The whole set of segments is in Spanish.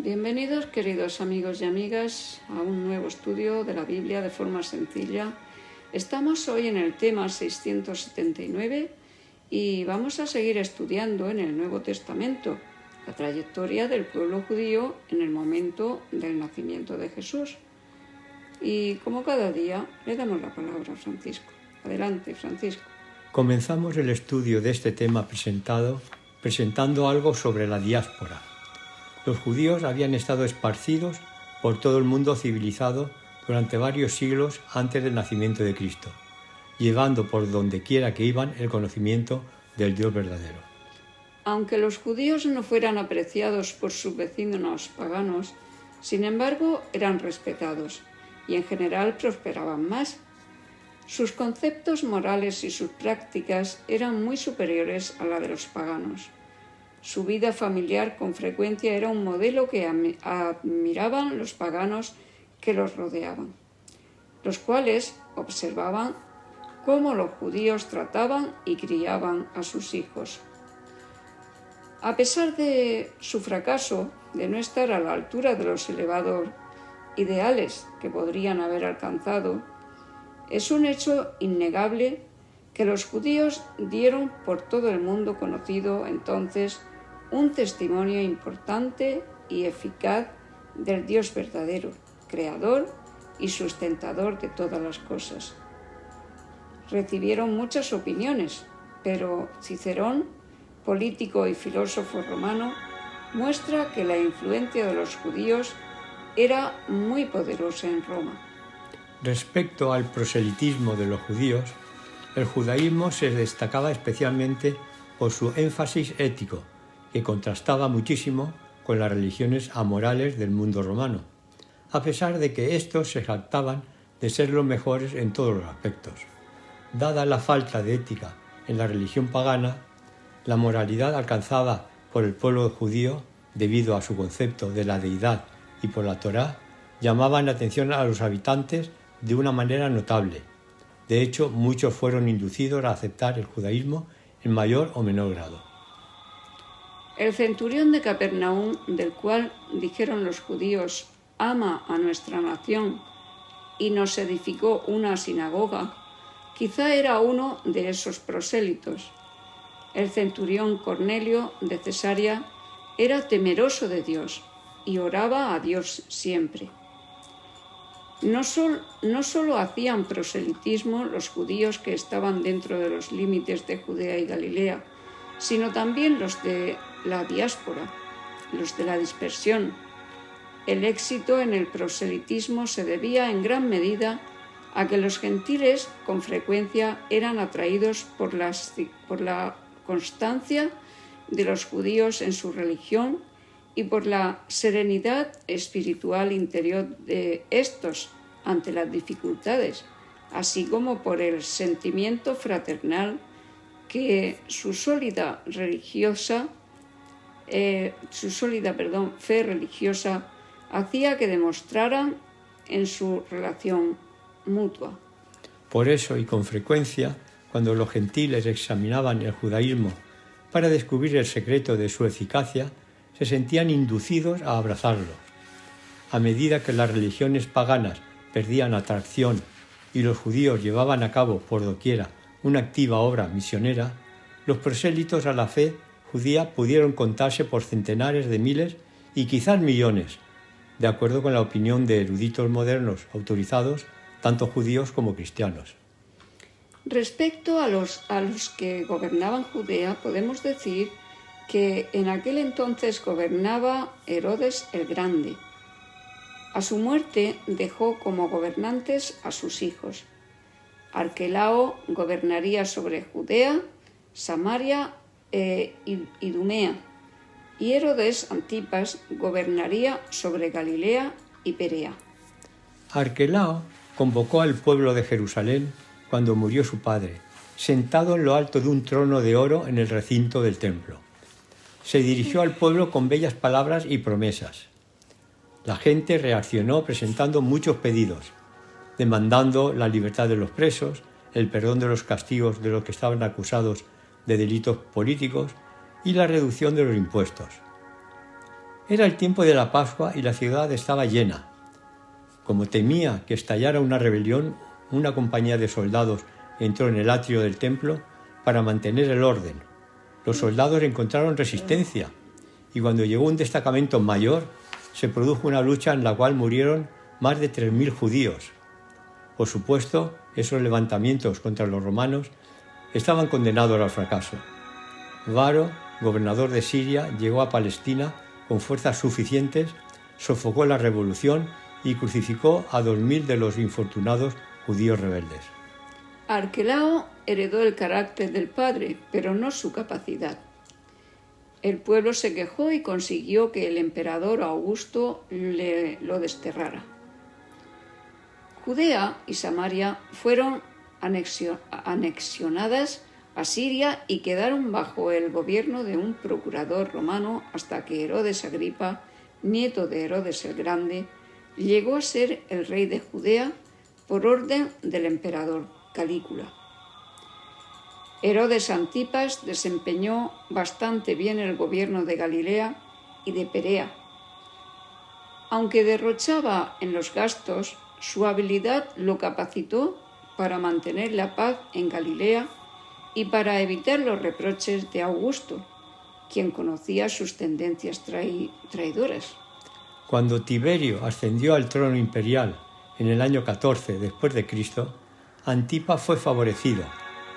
Bienvenidos, queridos amigos y amigas, a un nuevo estudio de la Biblia de forma sencilla. Estamos hoy en el tema 679 y vamos a seguir estudiando en el Nuevo Testamento la trayectoria del pueblo judío en el momento del nacimiento de Jesús. Y como cada día, le damos la palabra a Francisco. Adelante, Francisco. Comenzamos el estudio de este tema presentando algo sobre la diáspora. Los judíos habían estado esparcidos por todo el mundo civilizado durante varios siglos antes del nacimiento de Cristo, llevando por donde quiera que iban el conocimiento del Dios verdadero. Aunque los judíos no fueran apreciados por sus vecinos paganos, sin embargo eran respetados y en general prosperaban más. Sus conceptos morales y sus prácticas eran muy superiores a la de los paganos. Su vida familiar con frecuencia era un modelo que admiraban los paganos que los rodeaban, los cuales observaban cómo los judíos trataban y criaban a sus hijos. A pesar de su fracaso, de no estar a la altura de los elevados ideales que podrían haber alcanzado, es un hecho innegable que los judíos dieron por todo el mundo conocido entonces un testimonio importante y eficaz del Dios verdadero, creador y sustentador de todas las cosas. Recibieron muchas opiniones, pero Cicerón, político y filósofo romano, muestra que la influencia de los judíos era muy poderosa en Roma. Respecto al proselitismo de los judíos, el judaísmo se destacaba especialmente por su énfasis ético, que contrastaba muchísimo con las religiones amorales del mundo romano, a pesar de que éstos se jactaban de ser los mejores en todos los aspectos. Dada la falta de ética en la religión pagana, la moralidad alcanzada por el pueblo judío, debido a su concepto de la deidad y por la Torá, llamaban la atención a los habitantes de una manera notable. De hecho, muchos fueron inducidos a aceptar el judaísmo en mayor o menor grado. El centurión de Capernaum, del cual dijeron los judíos: «Ama a nuestra nación», y nos edificó una sinagoga, quizá era uno de esos prosélitos. El centurión Cornelio de Cesarea era temeroso de Dios y oraba a Dios siempre. No solo hacían proselitismo los judíos que estaban dentro de los límites de Judea y Galilea, sino también los de la diáspora, los de la dispersión. El éxito en el proselitismo se debía en gran medida a que los gentiles con frecuencia eran atraídos por la constancia de los judíos en su religión y por la serenidad espiritual interior de estos ante las dificultades, así como por el sentimiento fraternal que su sólida fe religiosa hacía que demostraran en su relación mutua. Por eso, y con frecuencia, cuando los gentiles examinaban el judaísmo para descubrir el secreto de su eficacia, se sentían inducidos a abrazarlo. A medida que las religiones paganas perdían atracción y los judíos llevaban a cabo por doquiera una activa obra misionera, los prosélitos a la fe judía pudieron contarse por centenares de miles y quizás millones, de acuerdo con la opinión de eruditos modernos autorizados, tanto judíos como cristianos. Respecto a los que gobernaban Judea, podemos decir que en aquel entonces gobernaba Herodes el Grande. A su muerte dejó como gobernantes a sus hijos. Arquelao gobernaría sobre Judea, Samaria e Idumea, y Herodes Antipas gobernaría sobre Galilea y Perea. Arquelao convocó al pueblo de Jerusalén cuando murió su padre, sentado en lo alto de un trono de oro en el recinto del templo. Se dirigió al pueblo con bellas palabras y promesas. La gente reaccionó presentando muchos pedidos, demandando la libertad de los presos, el perdón de los castigos de los que estaban acusados de delitos políticos y la reducción de los impuestos. Era el tiempo de la Pascua y la ciudad estaba llena. Como temía que estallara una rebelión, una compañía de soldados entró en el atrio del templo para mantener el orden. Los soldados encontraron resistencia y cuando llegó un destacamento mayor, se produjo una lucha en la cual murieron más de 3.000 judíos. Por supuesto, esos levantamientos contra los romanos estaban condenados al fracaso. Varo, gobernador de Siria, llegó a Palestina con fuerzas suficientes, sofocó la revolución y crucificó a 2.000 de los infortunados judíos rebeldes. Arquelao heredó el carácter del padre, pero no su capacidad. El pueblo se quejó y consiguió que el emperador Augusto lo desterrara. Judea y Samaria fueron anexionadas a Siria y quedaron bajo el gobierno de un procurador romano hasta que Herodes Agripa, nieto de Herodes el Grande, llegó a ser el rey de Judea por orden del emperador Calígula. Herodes Antipas desempeñó bastante bien el gobierno de Galilea y de Perea. Aunque derrochaba en los gastos, su habilidad lo capacitó para mantener la paz en Galilea y para evitar los reproches de Augusto, quien conocía sus tendencias traidoras. Cuando Tiberio ascendió al trono imperial en el año 14 después de Cristo, Antipas fue favorecido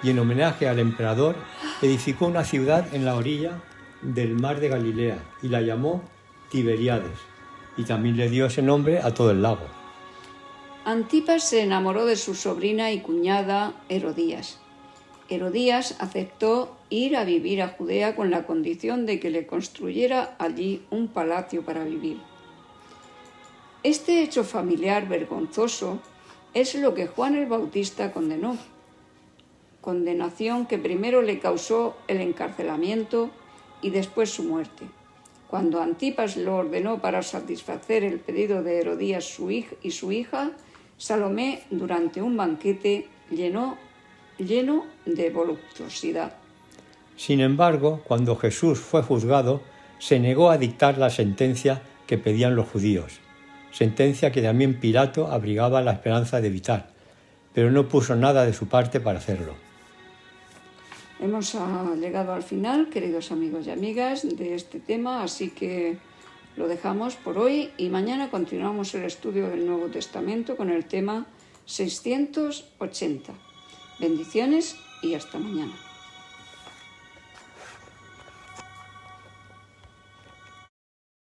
y en homenaje al emperador edificó una ciudad en la orilla del mar de Galilea y la llamó Tiberíades, y también le dio ese nombre a todo el lago. Antipas se enamoró de su sobrina y cuñada Herodías. Herodías aceptó ir a vivir a Judea con la condición de que le construyera allí un palacio para vivir. Este hecho familiar vergonzoso es lo que Juan el Bautista condenó, condenación que primero le causó el encarcelamiento y después su muerte. Cuando Antipas lo ordenó para satisfacer el pedido de Herodías y su hija, Salomé, durante un banquete lleno de voluptuosidad. Sin embargo, cuando Jesús fue juzgado, se negó a dictar la sentencia que pedían los judíos, sentencia que también Pilato abrigaba la esperanza de evitar, pero no puso nada de su parte para hacerlo. Hemos llegado al final, queridos amigos y amigas, de este tema, así que lo dejamos por hoy y mañana continuamos el estudio del Nuevo Testamento con el tema 680. Bendiciones y hasta mañana.